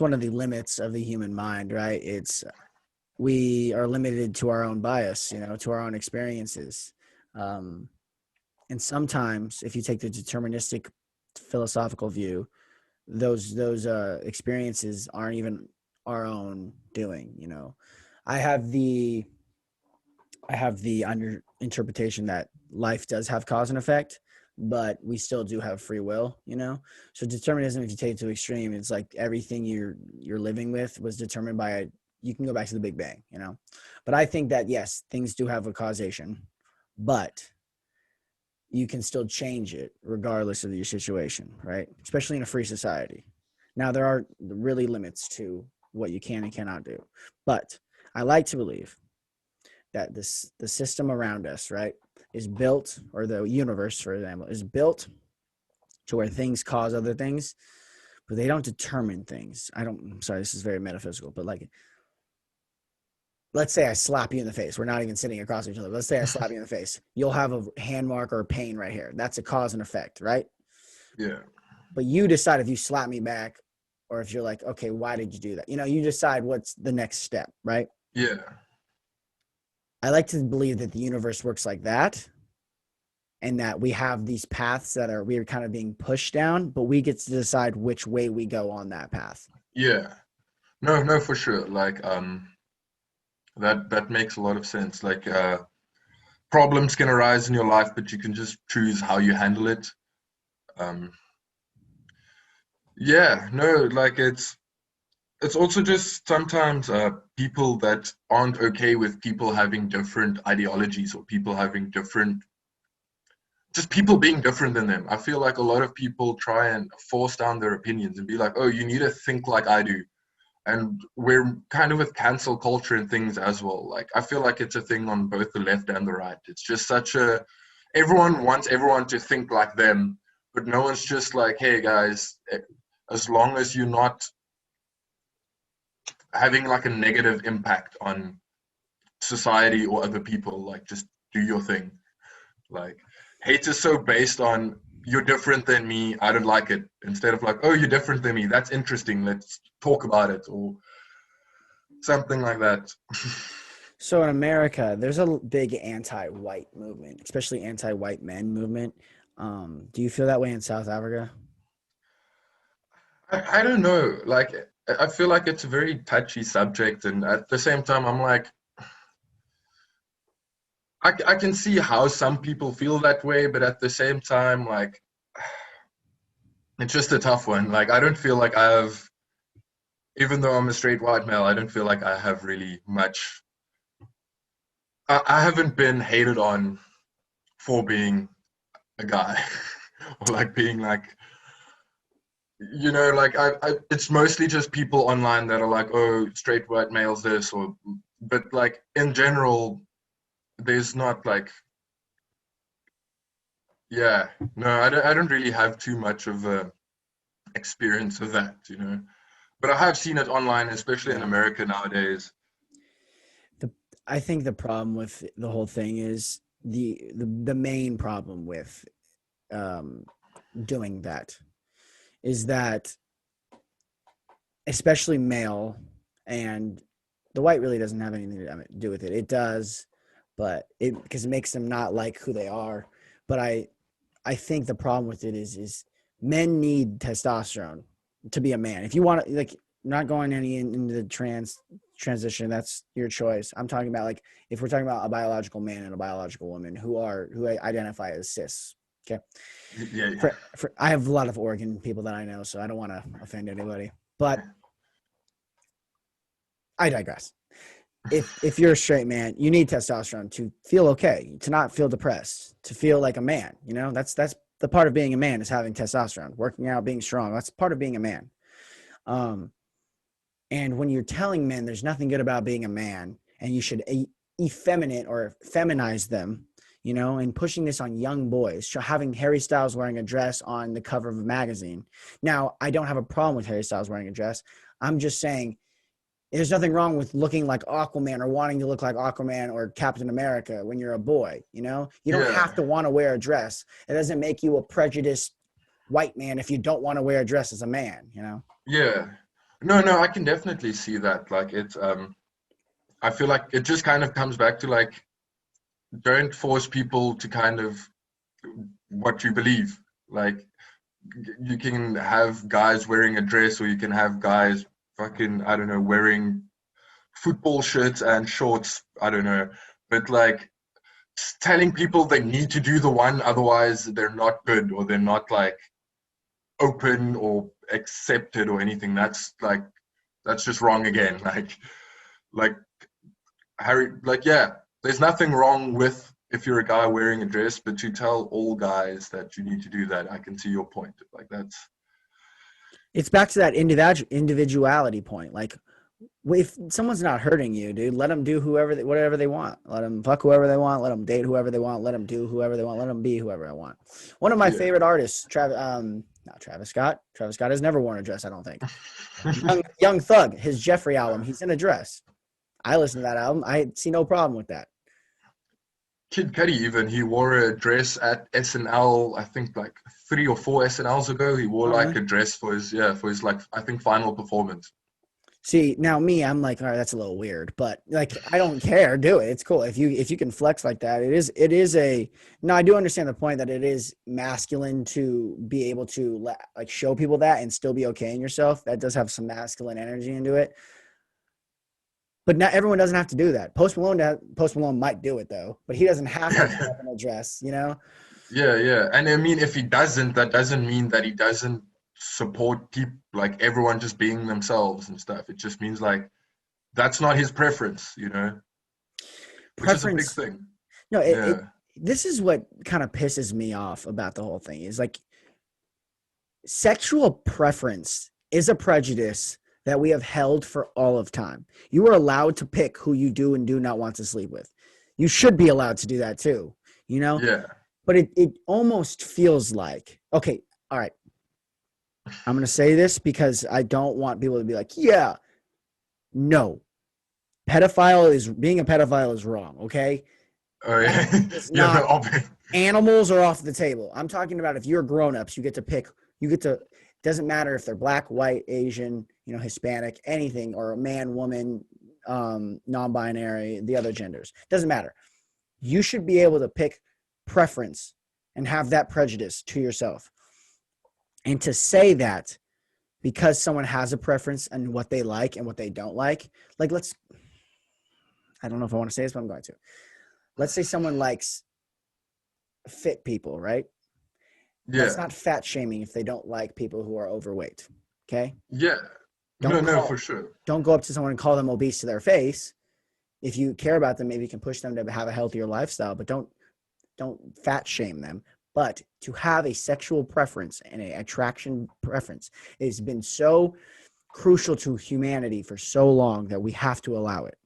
one of the limits of the human mind, right? We are limited to our own bias, to our own experiences. Um, and sometimes if you take the deterministic philosophical view, those experiences aren't even our own doing. I have the under interpretation that life does have cause and effect, but we still do have free will. So determinism, if you take it to extreme, it's like everything you're living with was determined by you can go back to the Big Bang. But I think that yes, things do have a causation, but you can still change it regardless of your situation, right? Especially in a free society. Now, there are really limits to what you can and cannot do. But I like to believe that the system around us, right, is built, or the universe, for example, is built to where things cause other things, but they don't determine things. I'm sorry, this is very metaphysical, but like, let's say I slap you in the face. We're not even sitting across each other. Let's say I slap you in the face. You'll have a hand mark or a pain right here. That's a cause and effect, right? Yeah. But you decide if you slap me back, or if you're like, okay, why did you do that? You decide what's the next step, right? Yeah. I like to believe that the universe works like that, and that we have these paths that we're kind of being pushed down, but we get to decide which way we go on that path. Yeah. No, no, for sure. Like, that makes a lot of sense. Like, problems can arise in your life, but you can just choose how you handle it. Um, yeah, no, like it's also just sometimes people that aren't okay with people having different ideologies, or people having different, just people being different than them. I feel like a lot of people try and force down their opinions and be like, oh, you need to think like I do. And we're kind of with cancel culture and things as well. Like, I feel like it's a thing on both the left and the right. It's just everyone wants everyone to think like them, but no one's just like, hey guys, as long as you're not having like a negative impact on society or other people, like, just do your thing. Like, hate is so based on you're different than me, I don't like it, instead of like, oh, you're different than me, that's interesting, let's talk about it, or something like that. So in America, there's a big anti-white movement, especially anti-white men movement. Do you feel that way in South Africa? I don't know. Like, I feel like it's a very touchy subject, and at the same time, I'm like, I can see how some people feel that way, but at the same time, like, it's just a tough one. Like, I don't feel like I have, even though I'm a straight white male, I don't feel like I have really much. I haven't been hated on for being a guy, or like being like, like, it's mostly just people online that are like, oh, straight white males this, or, but like in general, there's not like, yeah, no, I don't really have too much of a experience of that. But I have seen it online, especially in Yeah. America nowadays. The I think the problem with the whole thing is the main problem with um, doing that is that, especially male, and the white really doesn't have anything to do with it. It does, but because it makes them not like who they are. But I think the problem with it is men need testosterone to be a man. If you want to, like, not going into the transition, that's your choice. I'm talking about, like, if we're talking about a biological man and a biological woman who identify as cis. Okay. Yeah, yeah. I have a lot of Oregon people that I know, so I don't want to offend anybody, but I digress. If you're a straight man, you need testosterone to feel okay, to not feel depressed, to feel like a man. That's the part of being a man, is having testosterone, working out, being strong. That's part of being a man. Um, and when you're telling men there's nothing good about being a man, and you should effeminate or feminize them, and pushing this on young boys, having Harry Styles wearing a dress on the cover of a magazine. Now, I don't have a problem with Harry Styles wearing a dress. I'm just saying, there's nothing wrong with looking like Aquaman or wanting to look like Aquaman or Captain America when you're a boy. You don't have Yeah, to want to wear a dress. It doesn't make you a prejudiced white man if you don't want to wear a dress as a man. yeah. No, I can definitely see that. Like it's I feel like it just kind of comes back to like don't force people to kind of what you believe. Like you can have guys wearing a dress, or you can have guys fucking, I don't know, wearing football shirts and shorts. I don't know, but like telling people they need to do the one, otherwise they're not good, or they're not like open or accepted or anything. That's just wrong again. Like Harry, like yeah, there's nothing wrong with if you're a guy wearing a dress, but to tell all guys that you need to do that, I can see your point. Like that's It's back to that individuality point. Like, if someone's not hurting you, dude, let them do whatever they want. Let them fuck whoever they want. Let them date whoever they want. Let them do whoever they want. Let them be whoever I want. One of my yeah. favorite artists, not Travis Scott. Travis Scott has never worn a dress, I don't think. Young Thug, his Jeffrey album, he's in a dress. I listened to that album. I see no problem with that. Kid Cudi even he wore a dress at SNL. I think like 3 or 4 SNLs ago. He wore All like right. a dress for his like I think final performance. See, now me, I'm like, all right, that's a little weird, but like, I don't care. Do it. It's cool. If you can flex like that, it is a, no, I do understand the point that it is masculine to be able to like show people that and still be okay in yourself. That does have some masculine energy into it, but not everyone doesn't have to do that. Post Malone might do it though, but he doesn't have to show Yeah, up in a dress, you know? yeah. And I mean, if he doesn't, that doesn't mean that he doesn't support people like everyone just being themselves and stuff. It just means like that's not his preference, which is a big Preference. thing. No, Yeah, this is what kind of pisses me off about the whole thing is like sexual preference is a prejudice that we have held for all of time. You are allowed to pick who you do and do not want to sleep with. You should be allowed to do that too, you know? yeah, But it almost feels like, okay, all right, I'm going to say this because I don't want people to be like, yeah, no. Being a pedophile is wrong, okay? oh That yeah, is yeah. not, No, animals are off the table. I'm talking about if you're grown-ups, you get to pick, it doesn't matter if they're black, white, Asian, Hispanic, anything, or a man, woman, non-binary, the other genders. Doesn't matter. You should be able to pick preference and have that prejudice to yourself. And to say that because someone has a preference and what they like and what they don't like I don't know if I want to say this, but I'm going to. Let's say someone likes fit people, right? That's yeah, not fat shaming if they don't like people who are overweight. Okay. yeah. Don't No, for call, sure. don't go up to someone and call them obese to their face. If you care about them, maybe you can push them to have a healthier lifestyle, but don't fat shame them. But to have a sexual preference and an attraction preference, it has been so crucial to humanity for so long that we have to allow it.